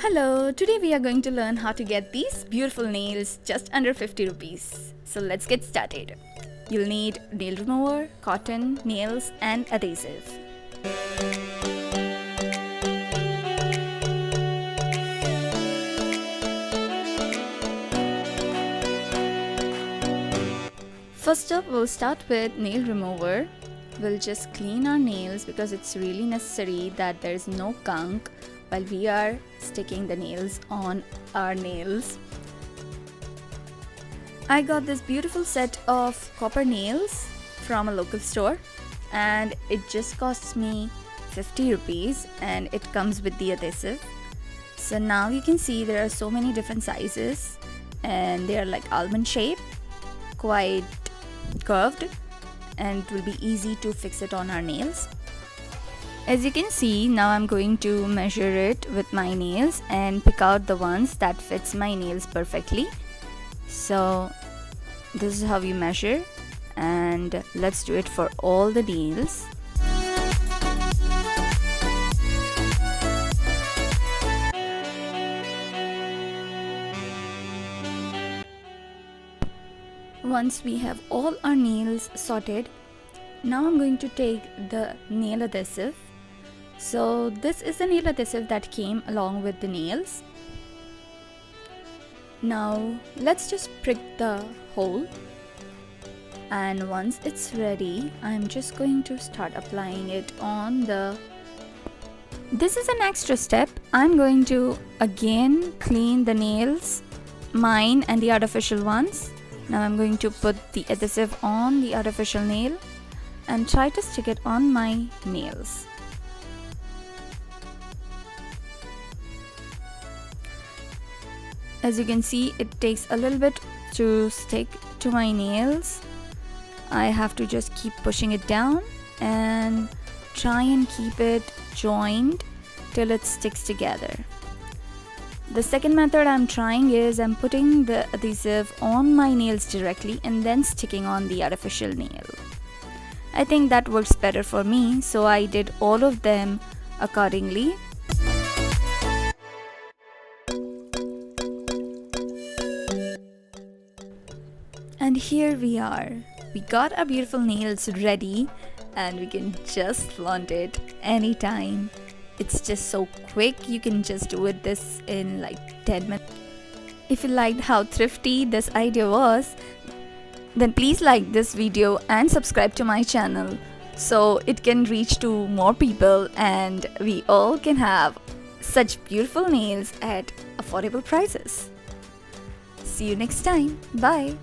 Hello, today we are going to learn how to get these beautiful nails just under 50 rupees. So let's get started. You'll need nail remover, cotton, nails and adhesive. First up, we'll start with nail remover. We'll just clean our nails because it's really necessary that there is no gunk while we are sticking the nails on our nails. I got this beautiful set of copper nails from a local store and it just costs me 50 rupees and it comes with the adhesive. So now you can see there are so many different sizes and they are like almond shape, quite curved, and it will be easy to fix it on our nails. As you can see, now I'm going to measure it with my nails and pick out the ones that fits my nails perfectly. So this is how you measure, and let's do it for all the nails. Once we have all our nails sorted, now I'm going to take the nail adhesive. So this is the nail adhesive that came along with the nails. Now let's just prick the hole, and once it's ready, I'm just going to start applying it on the... This is an extra step. I'm going to again clean the nails, mine and the artificial ones. Now I'm going to put the adhesive on the artificial nail and try to stick it on my nails. As you can see, it takes a little bit to stick to my nails. I have to just keep pushing it down and try and keep it joined till it sticks together. The second method I'm trying is I'm putting the adhesive on my nails directly and then sticking on the artificial nail. I think that works better for me, so I did all of them accordingly. And here we are. We got our beautiful nails ready and we can just flaunt it anytime. It's just so quick. You can just do this in like 10 minutes. If you liked how thrifty this idea was, then please like this video and subscribe to my channel so it can reach to more people and we all can have such beautiful nails at affordable prices. See you next time. Bye.